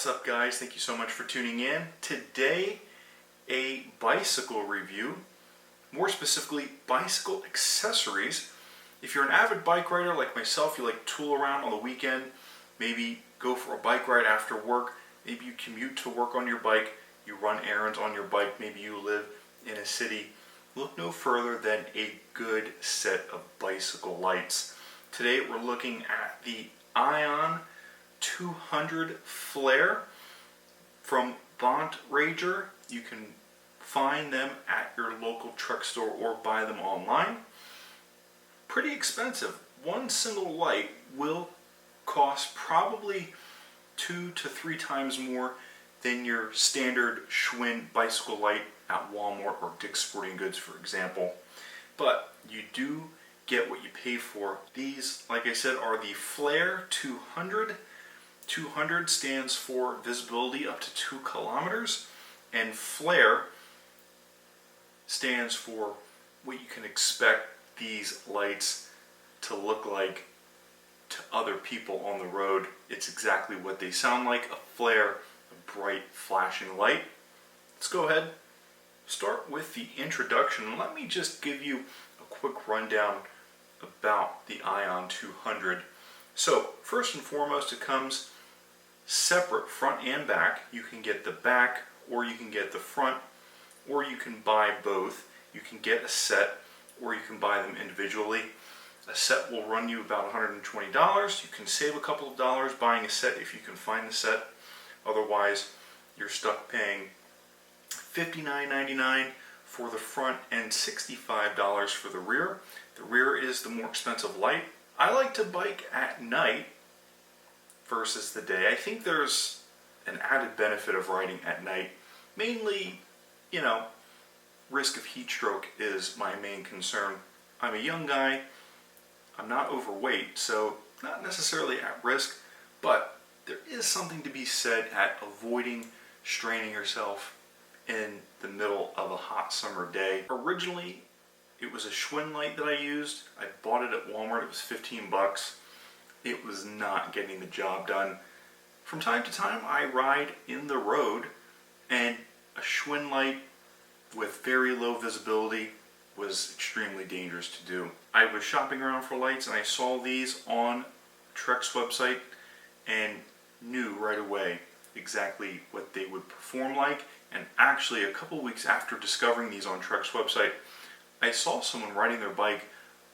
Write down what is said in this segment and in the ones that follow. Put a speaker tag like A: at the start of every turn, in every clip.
A: What's up, guys? Thank you so much for tuning in. Today, a bicycle review, more specifically bicycle accessories. If you're an avid bike rider like myself, you like to tool around on the weekend, maybe go for a bike ride after work, maybe you commute to work on your bike, you run errands on your bike, maybe you live in a city, look no further than a good set of bicycle lights. Today we're looking at the Ion 200 flare from Bontrager. You can find them at your local truck store or buy them online. Pretty expensive. One single light will cost probably 2 to 3 times more than your standard Schwinn bicycle light at Walmart or Dick's Sporting Goods, for example. But you do get what you pay for. These, like I said, are the Flare 200. 200 stands for visibility up to 2 kilometers, and flare stands for what you can expect these lights to look like to other people on the road. It's exactly what they sound like, a flare, a bright flashing light. Let's go ahead, start with the introduction. Let me just give you a quick rundown about the Ion 200. So first and foremost, it comes separate front and back. You can get the back or you can get the front, or you can buy both. You can get a set or you can buy them individually. A set will run you about $120. You can save a couple of dollars buying a set if you can find the set. Otherwise, you're stuck paying $59.99 for the front and $65 for the rear. The rear is the more expensive light. I like to bike at night versus the day. I think there's an added benefit of riding at night. Mainly, risk of heat stroke is my main concern. I'm a young guy, I'm not overweight, so not necessarily at risk, but there is something to be said at avoiding straining yourself in the middle of a hot summer day. Originally, it was a Schwinn light that I used. I bought it at Walmart, it was 15 bucks. It was not getting the job done. From time to time, I ride in the road, and a Schwinn light with very low visibility was extremely dangerous to do. I was shopping around for lights, and I saw these on Trek's website and knew right away exactly what they would perform like. And actually, a couple weeks after discovering these on Trek's website, I saw someone riding their bike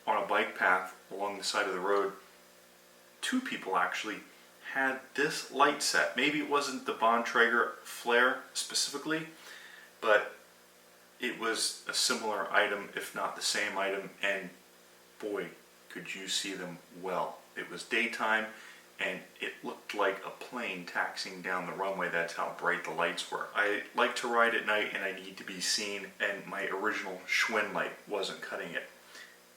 A: on a bike path along the side of the road. 2 people actually had this light set. Maybe it wasn't the Bontrager flare specifically, but it was a similar item, if not the same item, and boy, could you see them well. It was daytime, and it looked like a plane taxiing down the runway. That's how bright the lights were. I like to ride at night, and I need to be seen, and my original Schwinn light wasn't cutting it.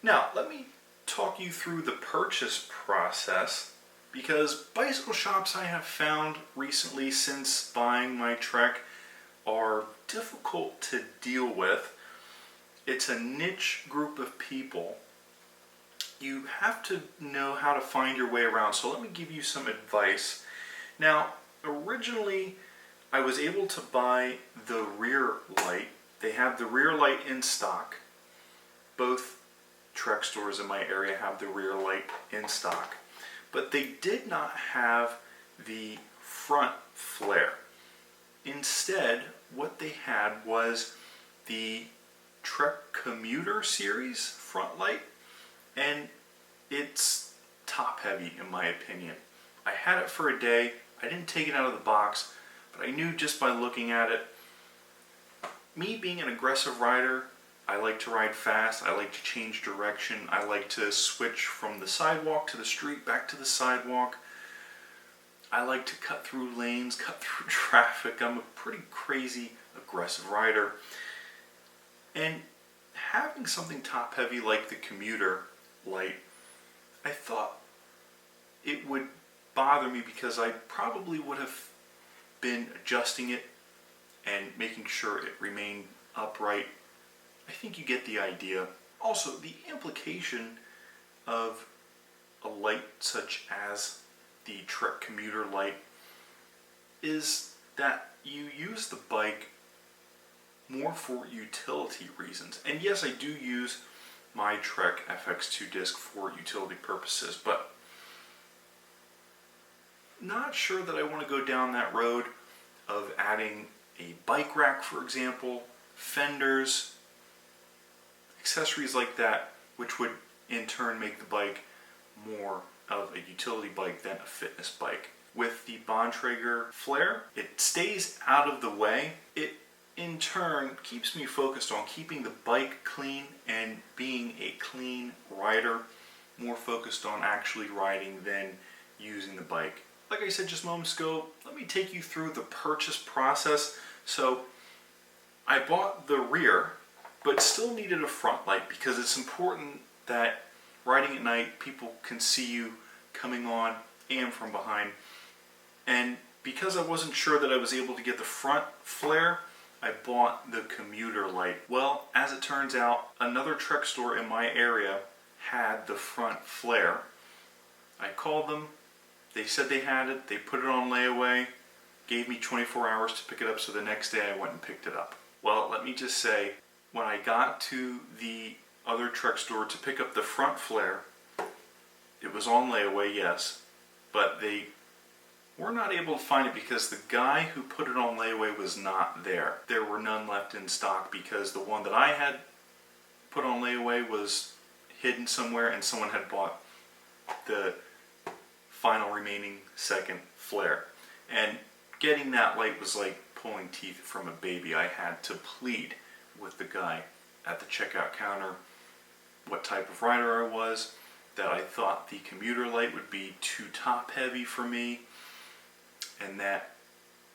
A: Now, let me talk you through the purchase process, because bicycle shops I have found recently since buying my Trek are difficult to deal with. It's a niche group of people. You have to know how to find your way around, so let me give you some advice. Now, originally I was able to buy the rear light. They have the rear light in stock. Both Trek stores in my area have the rear light in stock, but they did not have the front flare. Instead, what they had was the Trek Commuter series front light, and it's top heavy in my opinion. I had it for a day. I didn't take it out of the box, but I knew just by looking at it, me being an aggressive rider, I like to ride fast, I like to change direction, I like to switch from the sidewalk to the street, back to the sidewalk. I like to cut through lanes, cut through traffic. I'm a pretty crazy, aggressive rider. And having something top heavy like the commuter light, I thought it would bother me because I probably would have been adjusting it and making sure it remained upright. I think you get the idea. Also, the implication of a light such as the Trek Commuter light is that you use the bike more for utility reasons. And yes, I do use my Trek FX2 disc for utility purposes, but not sure that I want to go down that road of adding a bike rack, for example, fenders, accessories like that, which would in turn make the bike more of a utility bike than a fitness bike. With the Bontrager flare, it stays out of the way. It in turn keeps me focused on keeping the bike clean and being a clean rider, more focused on actually riding than using the bike. Like I said just moments ago, let me take you through the purchase process. So I bought the rear, but still needed a front light because it's important that riding at night people can see you coming on and from behind. And because I wasn't sure that I was able to get the front flare, I bought the commuter light. Well, as it turns out, another Trek store in my area had the front flare. I called them, they said they had it, they put it on layaway, gave me 24 hours to pick it up, so the next day I went and picked it up. Well, let me just say, when I got to the other Trek store to pick up the front flare, it was on layaway, yes, but they were not able to find it because the guy who put it on layaway was not there. There were none left in stock because the one that I had put on layaway was hidden somewhere and someone had bought the final remaining second flare. And getting that light was like pulling teeth from a baby. I had to plead with the guy at the checkout counter what type of rider I was, that I thought the commuter light would be too top heavy for me, and that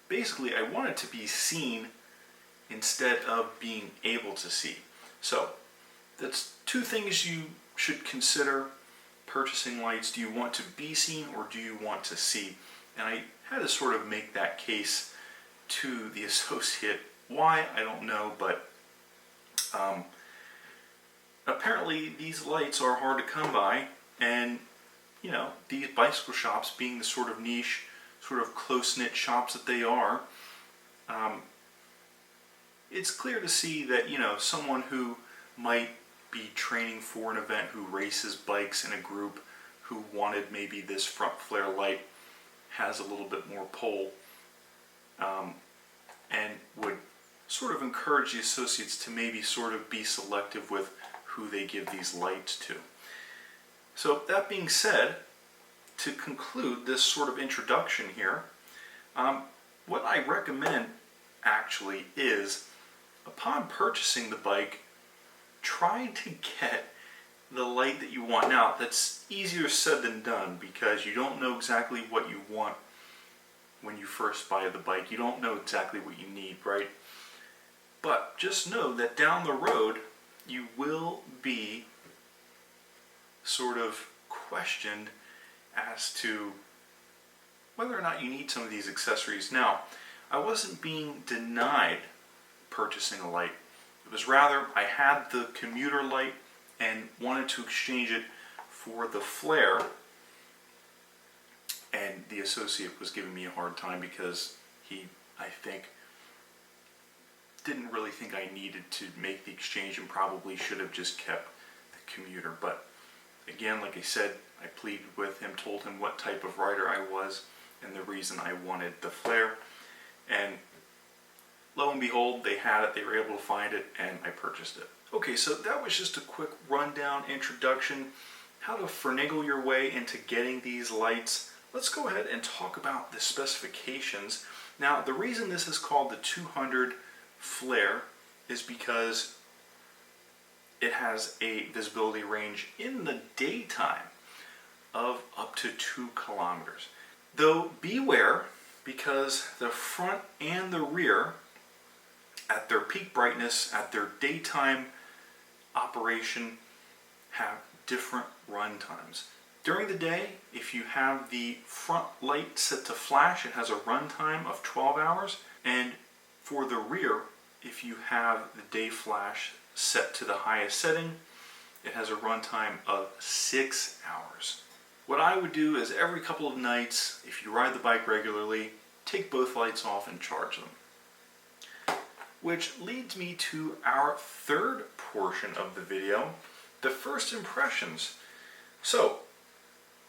A: basically I wanted to be seen instead of being able to see. So that's two things you should consider purchasing lights. Do you want to be seen or do you want to see? And I had to sort of make that case to the associate. Why, I don't know, but apparently these lights are hard to come by, and you know, these bicycle shops being the sort of niche, sort of close-knit shops that they are, it's clear to see that, you know, someone who might be training for an event, who races bikes in a group, who wanted maybe this front flare light, has a little bit more pull, and would sort of encourage the associates to maybe sort of be selective with who they give these lights to. So that being said, to conclude this sort of introduction here, what I recommend actually is, upon purchasing the bike, try to get the light that you want. Now, that's easier said than done because you don't know exactly what you want when you first buy the bike. You don't know exactly what you need, right? But just know that down the road, you will be sort of questioned as to whether or not you need some of these accessories. Now, I wasn't being denied purchasing a light. It was rather, I had the commuter light and wanted to exchange it for the flare, and the associate was giving me a hard time because he, I think, didn't really think I needed to make the exchange and probably should have just kept the commuter. But again, like I said, I pleaded with him, told him what type of rider I was and the reason I wanted the flare, and lo and behold, they had it, they were able to find it, and I purchased it. Okay, so that was just a quick rundown introduction, how to finagle your way into getting these lights. Let's go ahead and talk about the specifications. Now, the reason this is called the 200 flare is because it has a visibility range in the daytime of up to 2 kilometers. Though beware, because the front and the rear, at their peak brightness, at their daytime operation, have different run times. During the day, if you have the front light set to flash, it has a run time of 12 hours. And for the rear, if you have the day flash set to the highest setting, it has a run time of 6 hours. What I would do is every couple of nights, if you ride the bike regularly, take both lights off and charge them. Which leads me to our third portion of the video, the first impressions. So,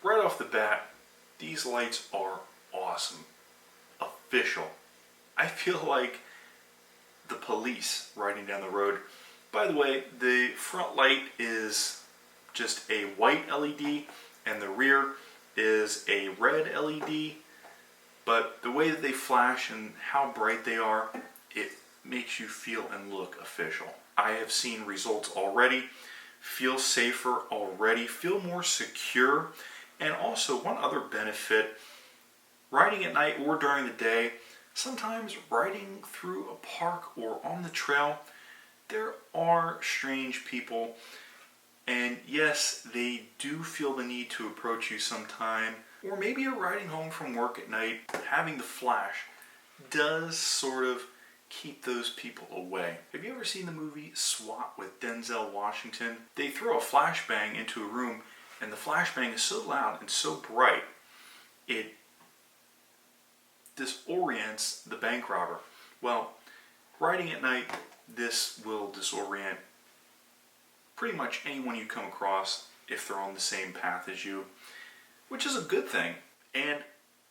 A: right off the bat, these lights are awesome. Official. I feel like the police riding down the road. By the way, the front light is just a white LED and the rear is a red LED, but the way that they flash and how bright they are, it makes you feel and look official. I have seen results already, feel safer already, feel more secure, and also one other benefit, riding at night or during the day, sometimes riding through a park or on the trail, there are strange people, and yes, they do feel the need to approach you sometime, or maybe you're riding home from work at night, having the flash does sort of keep those people away. Have you ever seen the movie SWAT with Denzel Washington? They throw a flashbang into a room, and the flashbang is so loud and so bright, it disorients the bank robber. Well, riding at night, this will disorient pretty much anyone you come across if they're on the same path as you, which is a good thing. And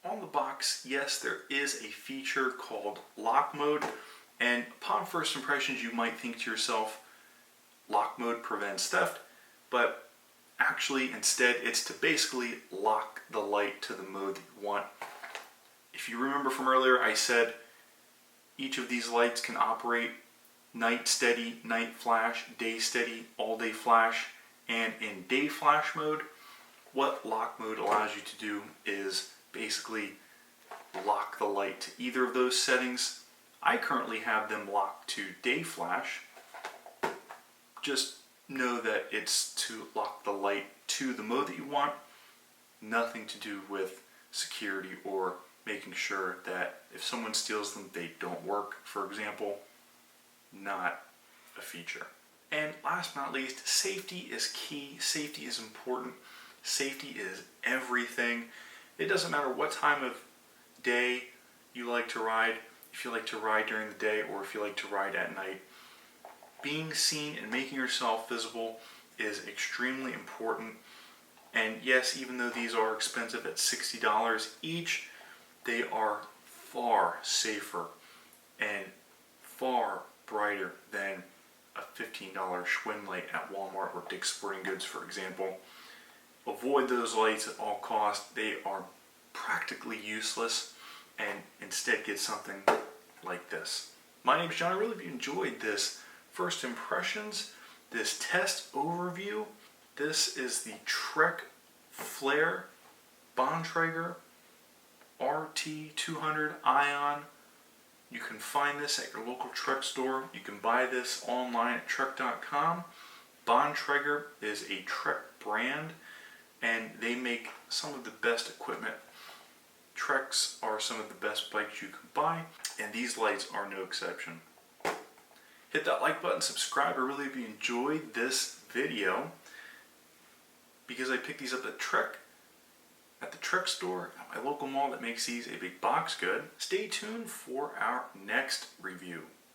A: on the box, yes, there is a feature called lock mode, and upon first impressions you might think to yourself, lock mode prevents theft, but actually instead it's to basically lock the light to the mode that you want. If you remember from earlier, I said each of these lights can operate night steady, night flash, day steady, all day flash, and in day flash mode, what lock mode allows you to do is basically lock the light to either of those settings. I currently have them locked to day flash. Just know that it's to lock the light to the mode that you want, nothing to do with security or making sure that if someone steals them, they don't work, for example. Not a feature. And last but not least, safety is key. Safety is important. Safety is everything. It doesn't matter what time of day you like to ride, if you like to ride during the day or if you like to ride at night. Being seen and making yourself visible is extremely important. And yes, even though these are expensive at $60 each, they are far safer and far brighter than a $15 Schwinn light at Walmart or Dick's Sporting Goods, for example. Avoid those lights at all costs. They are practically useless, and instead get something like this. My name is John. I really hope you enjoyed this first impressions, this test overview. This is the Trek Flare Bontrager RT200 Ion. You can find this at your local Trek store. You can buy this online at trek.com. Bontrager is a Trek brand, and they make some of the best equipment. Treks are some of the best bikes you can buy, and these lights are no exception. Hit that like button, subscribe. I really hope you enjoyed this video, because I picked these up at the Trek store at my local mall that makes these a big box good. Stay tuned for our next review.